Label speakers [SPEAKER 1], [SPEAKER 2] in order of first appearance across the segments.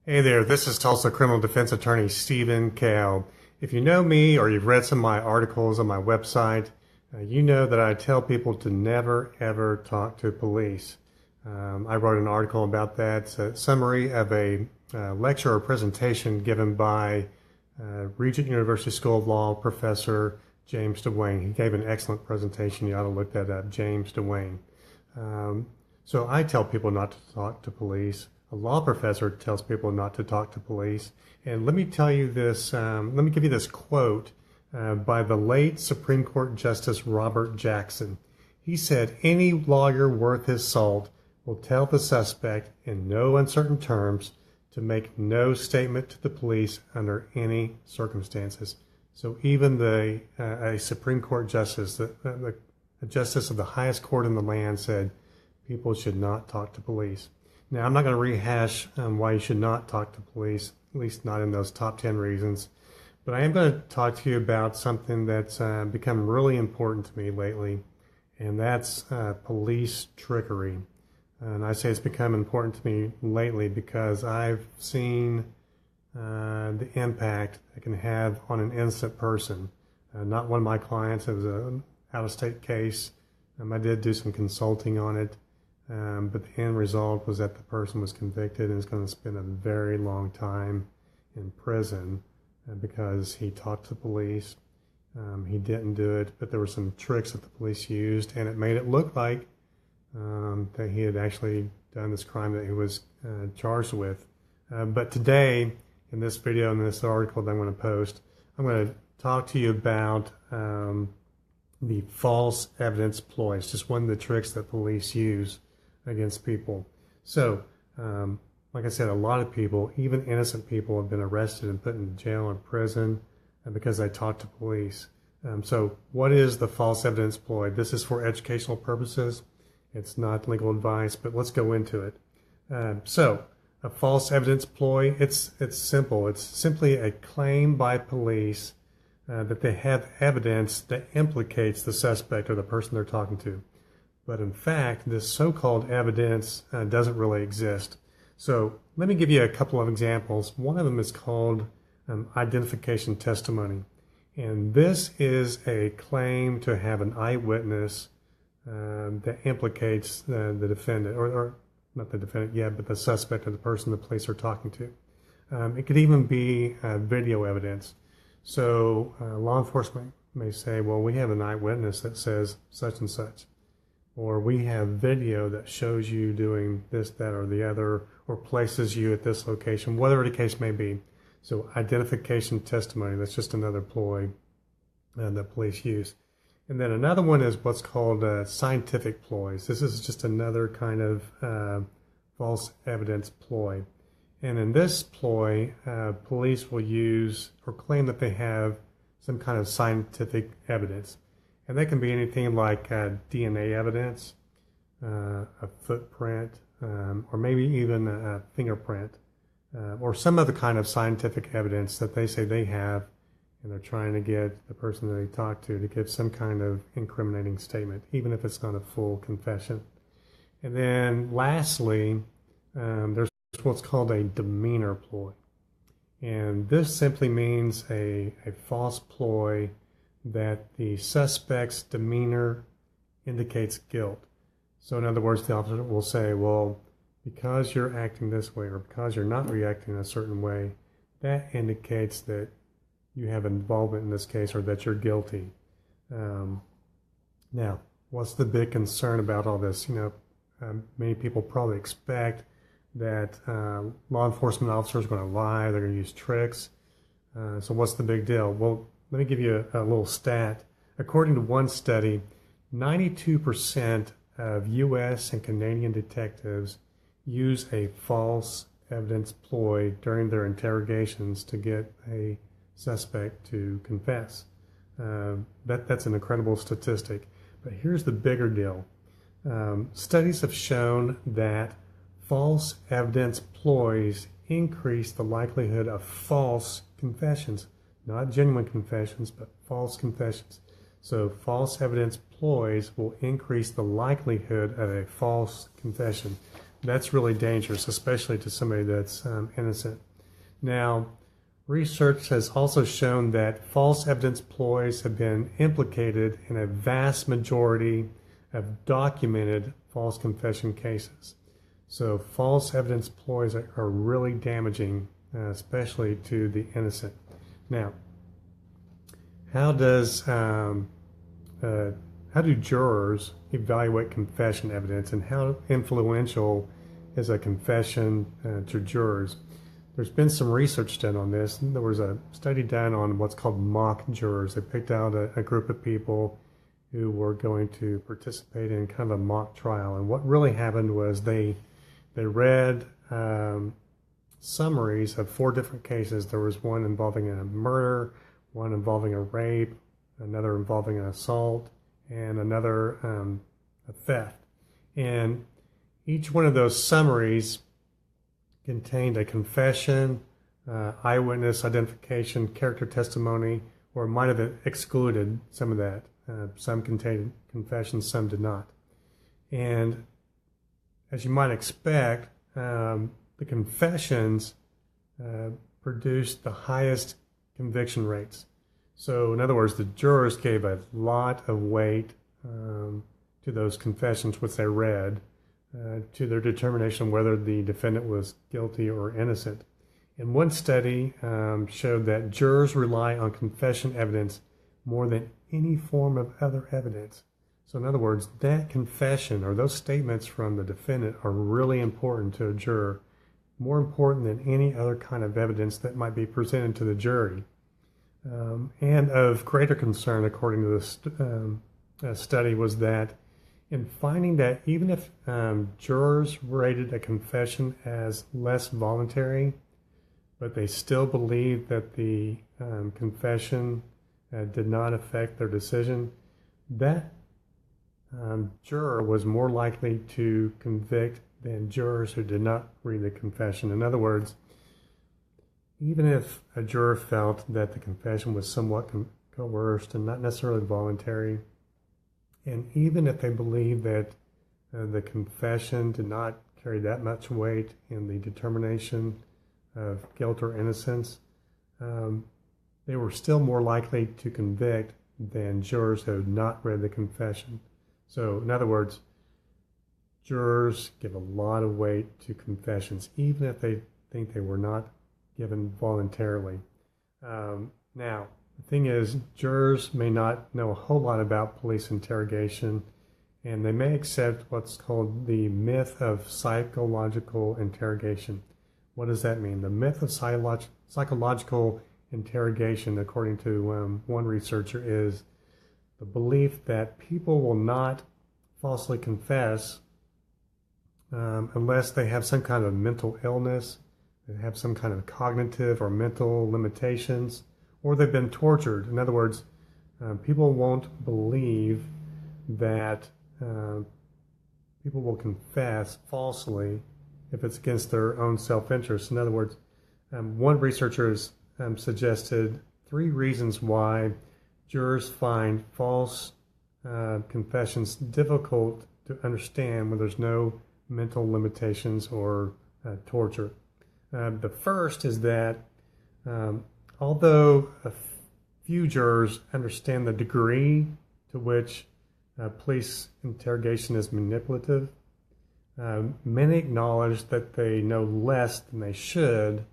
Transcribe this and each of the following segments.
[SPEAKER 1] Hey there, this is Tulsa criminal defense attorney Stephen Cale. If you know me or you've read some of my articles on my website, you know that I tell people to never ever talk to police. I wrote an article about that. It's a summary of a lecture or presentation given by Regent University School of Law professor James DeWayne. He gave an excellent presentation. You ought to look that up, James DeWayne. So I tell people not to talk to police. A law professor tells people not to talk to police. And let me tell you this, let me give you this quote by the late Supreme Court Justice Robert Jackson. He said, "Any lawyer worth his salt will tell the suspect in no uncertain terms to make no statement to the police under any circumstances." So even a Supreme Court justice, a justice of the highest court in the land, said people should not talk to police. Now, I'm not going to rehash why you should not talk to police, at least not in those top 10 reasons, but I am going to talk to you about something that's become really important to me lately, and that's police trickery. And I say it's become important to me lately because I've seen the impact it can have on an innocent person. Not one of my clients, it was an out-of-state case. I did do some consulting on it. But the end result was that the person was convicted and is going to spend a very long time in prison because he talked to the police. He didn't do it, but there were some tricks that the police used, and it made it look like that he had actually done this crime that he was charged with. But today, in this video, in this article that I'm going to post, I'm going to talk to you about the false evidence ploy. It's just one of the tricks that police use against people. So, like I said, a lot of people, even innocent people, have been arrested and put in jail or prison because they talked to police. So what is the false evidence ploy? This is for educational purposes. It's not legal advice, but let's go into it. So a false evidence ploy, it's simple. It's simply a claim by police that they have evidence that implicates the suspect or the person they're talking to. But in fact, this so-called evidence doesn't really exist. So let me give you a couple of examples. One of them is called identification testimony. And this is a claim to have an eyewitness that implicates the defendant, or not the defendant yet, but the suspect or the person the police are talking to. It could even be video evidence. So law enforcement may say, well, we have an eyewitness that says such and such. Or we have video that shows you doing this, that, or the other, or places you at this location, whatever the case may be. So identification testimony, that's just another ploy that police use. And then another one is what's called scientific ploys. This is just another kind of false evidence ploy. And in this ploy, police will use or claim that they have some kind of scientific evidence. And that can be anything like DNA evidence, a footprint, or maybe even a fingerprint, or some other kind of scientific evidence that they say they have, and they're trying to get the person that they talk to give some kind of incriminating statement, even if it's not a full confession. And then lastly, there's what's called a demeanor ploy. And this simply means a false ploy that the suspect's demeanor indicates guilt. So in other words, the officer will say, well, because you're acting this way or because you're not reacting a certain way, that indicates that you have involvement in this case or that you're guilty. Now, what's the big concern about all this? Many people probably expect that law enforcement officers are going to lie, they're going to use tricks. So what's the big deal? Well, let me give you a little stat. According to one study, 92% of U.S. and Canadian detectives use a false evidence ploy during their interrogations to get a suspect to confess. That's an incredible statistic. But here's the bigger deal. Studies have shown that false evidence ploys increase the likelihood of false confessions. Not genuine confessions, but false confessions. So false evidence ploys will increase the likelihood of a false confession. that's really dangerous, especially to somebody that's innocent. Now, research has also shown that false evidence ploys have been implicated in a vast majority of documented false confession cases. So false evidence ploys are really damaging, especially to the innocent. Now, how do jurors evaluate confession evidence, and how influential is a confession to jurors? There's been some research done on this. There was a study done on what's called mock jurors. They picked out a group of people who were going to participate in kind of a mock trial. And what really happened was they read summaries of 4 different cases. There was one involving a murder, one involving a rape, another involving an assault, and another a theft. And each one of those summaries contained a confession, eyewitness identification, character testimony, or might have excluded some of that. Some contained confessions, some did not. And as you might expect, the confessions produced the highest conviction rates. So in other words, the jurors gave a lot of weight to those confessions which they read, to their determination whether the defendant was guilty or innocent. And one study showed that jurors rely on confession evidence more than any form of other evidence. So in other words, that confession or those statements from the defendant are really important to a juror, more important than any other kind of evidence that might be presented to the jury. And of greater concern, according to this study, was that in finding that even if jurors rated a confession as less voluntary, but they still believed that the confession did not affect their decision, that juror was more likely to convict than jurors who did not read the confession. In other words, even if a juror felt that the confession was somewhat coerced and not necessarily voluntary, and even if they believed that the confession did not carry that much weight in the determination of guilt or innocence, they were still more likely to convict than jurors who had not read the confession. So, in other words, jurors give a lot of weight to confessions, even if they think they were not given voluntarily. Now, the thing is, jurors may not know a whole lot about police interrogation, and they may accept what's called the myth of psychological interrogation. What does that mean? The myth of psychological interrogation, according to one researcher, is the belief that people will not falsely confess unless they have some kind of mental illness, they have some kind of cognitive or mental limitations, or they've been tortured. In other words, people won't believe that people will confess falsely if it's against their own self-interest. In other words, one researcher has suggested 3 reasons why jurors find false confessions difficult to understand when there's no mental limitations or torture. The first is that although a few jurors understand the degree to which police interrogation is manipulative, many acknowledge that they know less than they should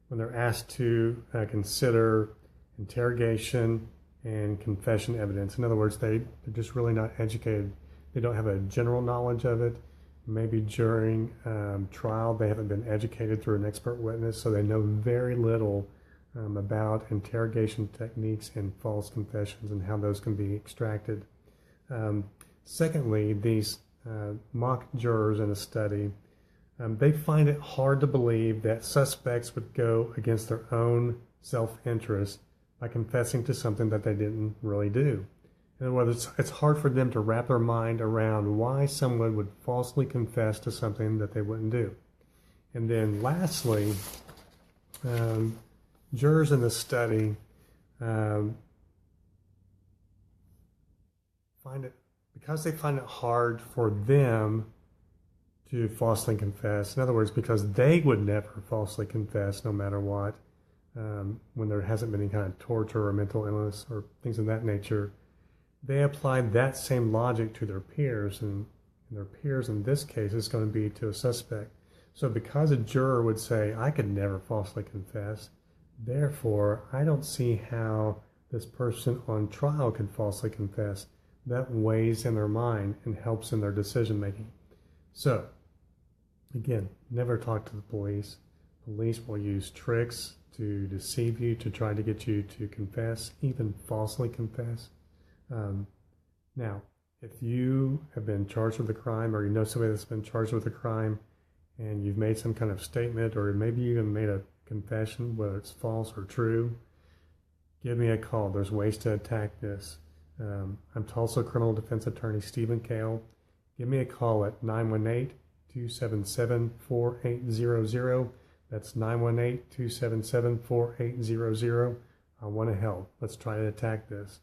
[SPEAKER 1] when they're asked to consider interrogation and confession evidence. In other words, they're just really not educated. They don't have a general knowledge of it. Maybe during trial they haven't been educated through an expert witness, so they know very little about interrogation techniques and false confessions and how those can be extracted. Secondly, these mock jurors in a study, they find it hard to believe that suspects would go against their own self-interest by confessing to something that they didn't really do. In other words, it's hard for them to wrap their mind around why someone would falsely confess to something that they wouldn't do. And then lastly, jurors in the study find it, because they find it hard for them to falsely confess. In other words, because they would never falsely confess no matter what, when there hasn't been any kind of torture or mental illness or things of that nature, they applied that same logic to their peers, and their peers in this case is going to be to a suspect. So because a juror would say, I could never falsely confess, therefore I don't see how this person on trial could falsely confess. That weighs in their mind and helps in their decision making. So, again, never talk to the police. Police will use tricks to deceive you, to try to get you to confess, even falsely confess. Now, if you have been charged with a crime, or you know somebody that's been charged with a crime, and you've made some kind of statement, or maybe you even made a confession, whether it's false or true, give me a call. There's ways to attack this. I'm Tulsa criminal defense attorney Stephen Cale. Give me a call at 918-277-4800. That's 918-277-4800. I want to help. Let's try to attack this.